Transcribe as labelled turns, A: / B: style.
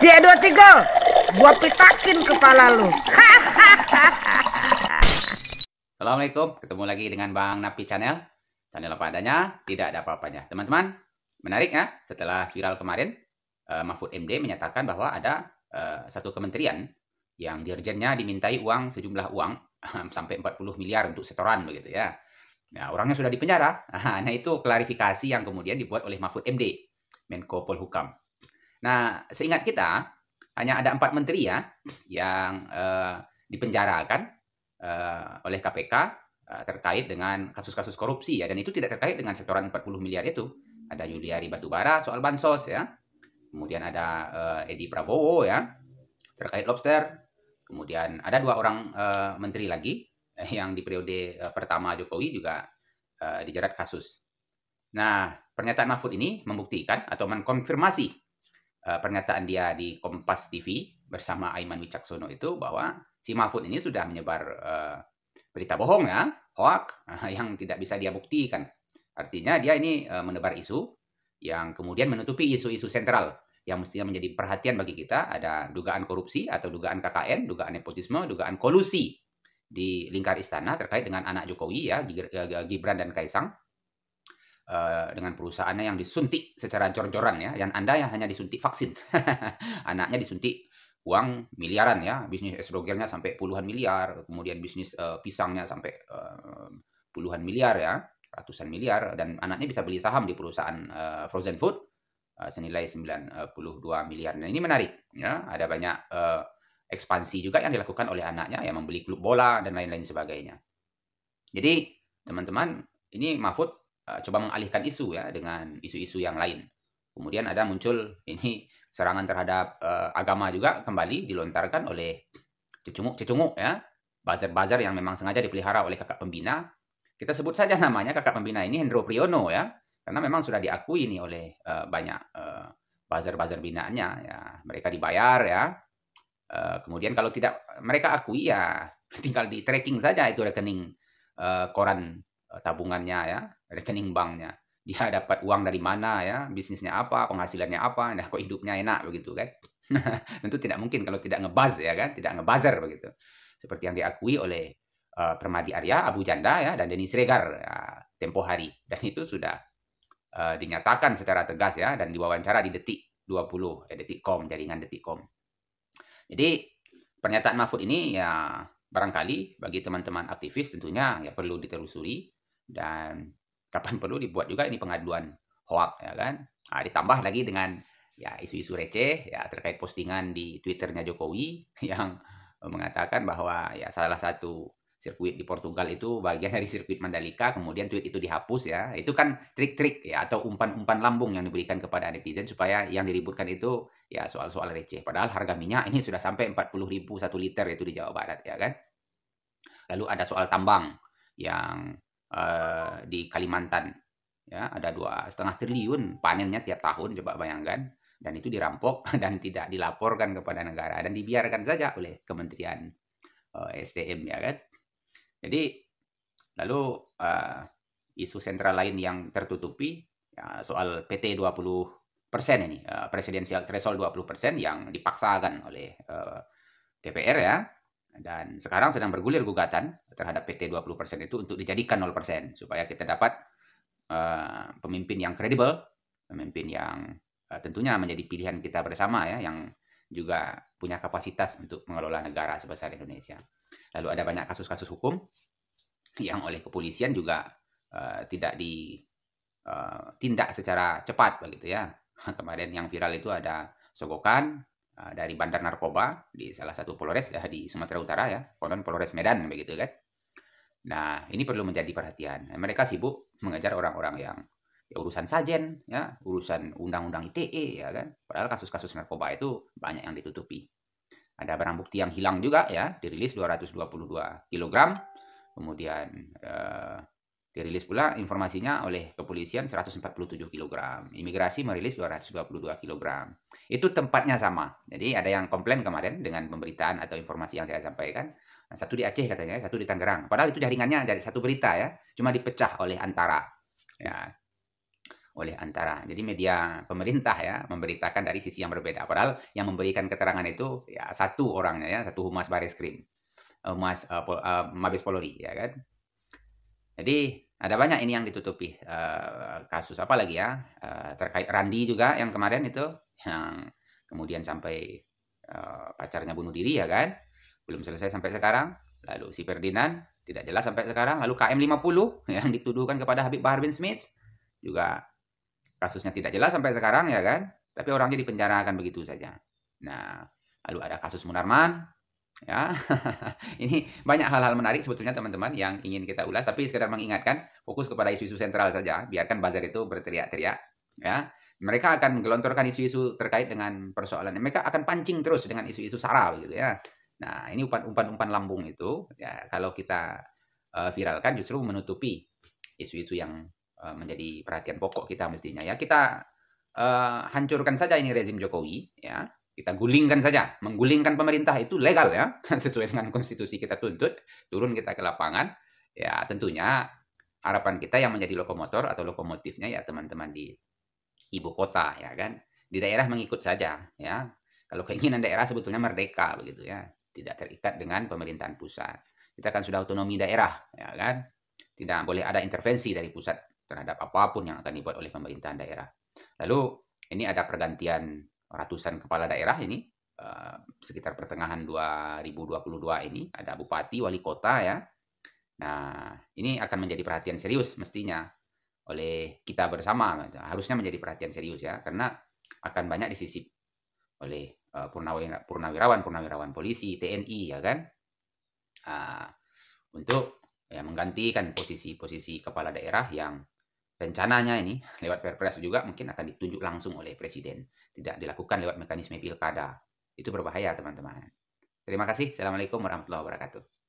A: Sia 23, gua pitakin kepala lu.
B: Assalamualaikum, ketemu lagi dengan Bang Napi Channel. Channel apa adanya, tidak ada apa-apanya. Teman-teman, menarik ya, setelah viral kemarin, Mahfud MD menyatakan bahwa ada satu kementerian yang dirjennya dimintai uang sejumlah uang sampai 40 miliar untuk setoran begitu ya. Nah, orangnya sudah dipenjara. Nah, itu klarifikasi yang kemudian dibuat oleh Mahfud MD, Menko Polhukam. Nah, seingat kita, hanya ada 4 menteri ya yang dipenjarakan oleh KPK terkait dengan kasus-kasus korupsi ya, dan itu tidak terkait dengan setoran 40 miliar itu. Ada Yuliari Batubara soal bansos ya. Kemudian ada Edi Prabowo ya terkait lobster. Kemudian ada 2 orang menteri lagi yang di periode pertama Jokowi juga dijerat kasus. Nah, pernyataan Mahfud ini membuktikan atau mengkonfirmasi pernyataan dia di Kompas TV bersama Aiman Wicaksono itu bahwa si Mahfud ini sudah menyebar berita bohong ya, hoax yang tidak bisa dia buktikan. Artinya dia ini menebar isu yang kemudian menutupi isu-isu sentral yang mestinya menjadi perhatian bagi kita. Ada dugaan korupsi atau dugaan KKN, dugaan nepotisme, dugaan kolusi di lingkar istana terkait dengan anak Jokowi ya, Gibran dan Kaisang. Dengan perusahaannya yang disuntik secara jor-joran ya, yang Anda yang hanya disuntik vaksin. Anaknya disuntik uang miliaran ya, bisnis esrogennya sampai puluhan miliar, kemudian bisnis pisangnya sampai puluhan miliar ya, ratusan miliar, dan anaknya bisa beli saham di perusahaan frozen food senilai 92 miliar. Nah, ini menarik ya, ada banyak ekspansi juga yang dilakukan oleh anaknya yang membeli klub bola dan lain-lain sebagainya. Jadi, teman-teman, ini Mahfud coba mengalihkan isu ya dengan isu-isu yang lain. Kemudian ada muncul ini serangan terhadap agama juga kembali dilontarkan oleh cecunguk ya, buzzer-buzzer yang memang sengaja dipelihara oleh kakak pembina. Kita sebut saja namanya kakak pembina ini Hendro Priyono ya, karena memang sudah diakui ini oleh banyak buzzer-buzzer binaannya ya. Mereka dibayar ya. Kemudian kalau tidak mereka akui ya tinggal di tracking saja itu rekening koran tabungannya ya, rekening banknya. Dia dapat uang dari mana ya, bisnisnya apa, penghasilannya apa, nah kok hidupnya enak begitu kan. Tentu tidak mungkin kalau tidak ngebuzz ya kan, tidak ngebuzzer begitu. Seperti yang diakui oleh Permadi Arya, Abu Janda ya, dan Denny Sregar ya, tempo hari. Dan itu sudah dinyatakan secara tegas ya, dan diwawancara di Detik 20, Detikcom, jaringan Detikcom. Jadi pernyataan Mahfud ini ya barangkali bagi teman-teman aktivis tentunya ya perlu ditelusuri, dan kapan perlu dibuat juga ini pengaduan hoax ya kan. Nah, ditambah lagi dengan ya isu-isu receh ya terkait postingan di Twitternya Jokowi yang mengatakan bahwa ya salah satu sirkuit di Portugal itu bagian dari sirkuit Mandalika, kemudian tweet itu dihapus ya. Itu kan trik-trik ya atau umpan-umpan lambung yang diberikan kepada netizen supaya yang diributkan itu ya soal-soal receh. Padahal harga minyak ini sudah sampai 40.000 1 liter itu di Jawa Barat ya kan. Lalu ada soal tambang yang di Kalimantan ya, ada 2,5 triliun panennya tiap tahun, coba bayangkan, dan itu dirampok dan tidak dilaporkan kepada negara dan dibiarkan saja oleh Kementerian SDM ya kan. Jadi lalu isu sentral lain yang tertutupi ya, soal PT 20% ini, presidensial threshold 20% yang dipaksakan oleh DPR ya. Dan sekarang sedang bergulir gugatan terhadap PT 20% itu untuk dijadikan 0% supaya kita dapat pemimpin yang kredibel, pemimpin yang tentunya menjadi pilihan kita bersama ya, yang juga punya kapasitas untuk mengelola negara sebesar Indonesia. Lalu ada banyak kasus-kasus hukum yang oleh kepolisian juga tidak ditindak secara cepat begitu ya. Kemarin yang viral itu ada sogokan dari bandar narkoba di salah satu Polres di Sumatera Utara ya, konon Polres Medan begitu kan. Nah, ini perlu menjadi perhatian. Mereka sibuk mengejar orang-orang yang ya, urusan sajen ya, urusan undang-undang ITE ya kan. Padahal kasus-kasus narkoba itu banyak yang ditutupi. Ada barang bukti yang hilang juga ya, dirilis 222 kg. Kemudian dirilis pula informasinya oleh kepolisian 147 kg. Imigrasi merilis 222 kg. Itu tempatnya sama. Jadi ada yang komplain kemarin dengan pemberitaan atau informasi yang saya sampaikan. Satu di Aceh katanya, satu di Tangerang. Padahal itu jaringannya dari satu berita ya. Cuma dipecah oleh Antara. Ya. oleh antara. Jadi media pemerintah ya memberitakan dari sisi yang berbeda. Padahal yang memberikan keterangan itu ya satu orangnya ya, satu Humas Bareskrim, Mabes Polri ya kan. Jadi ada banyak ini yang ditutupi, kasus apa lagi ya, terkait Randi juga yang kemarin itu, yang kemudian sampai pacarnya bunuh diri ya kan, belum selesai sampai sekarang. Lalu si Ferdinand tidak jelas sampai sekarang. Lalu KM50 yang dituduhkan kepada Habib Bahar bin Smith juga kasusnya tidak jelas sampai sekarang ya kan, tapi orangnya dipenjarakan begitu saja. Nah, lalu ada kasus Munarman ya. Ini banyak hal-hal menarik sebetulnya teman-teman yang ingin kita ulas, tapi sekedar mengingatkan fokus kepada isu-isu sentral saja, biarkan buzzer itu berteriak-teriak ya. Mereka akan menggelontorkan isu-isu terkait dengan persoalan, mereka akan pancing terus dengan isu-isu sara begitu ya. Nah, ini umpan-umpan lambung itu ya, kalau kita viralkan justru menutupi isu-isu yang menjadi perhatian pokok kita mestinya ya. Kita hancurkan saja ini rezim Jokowi ya. Kita gulingkan saja. Menggulingkan pemerintah itu legal ya, sesuai dengan konstitusi kita tuntut. Turun kita ke lapangan. Ya tentunya harapan kita yang menjadi lokomotor atau lokomotifnya ya teman-teman di ibu kota ya kan. Di daerah mengikut saja ya. Kalau keinginan daerah sebetulnya merdeka begitu ya. Tidak terikat dengan pemerintahan pusat. Kita kan sudah otonomi daerah ya kan. Tidak boleh ada intervensi dari pusat terhadap apapun yang akan dibuat oleh pemerintahan daerah. Lalu ini ada pergantian ratusan kepala daerah ini sekitar pertengahan 2022 ini ada bupati, wali kota ya. Nah, ini akan menjadi perhatian serius mestinya oleh kita bersama. Harusnya menjadi perhatian serius ya, karena akan banyak disisip oleh purnawirawan polisi, TNI ya kan. Untuk ya menggantikan posisi-posisi kepala daerah yang rencananya ini lewat Perpres juga mungkin akan ditunjuk langsung oleh Presiden. Tidak dilakukan lewat mekanisme pilkada. Itu berbahaya teman-teman. Terima kasih. Assalamualaikum warahmatullahi wabarakatuh.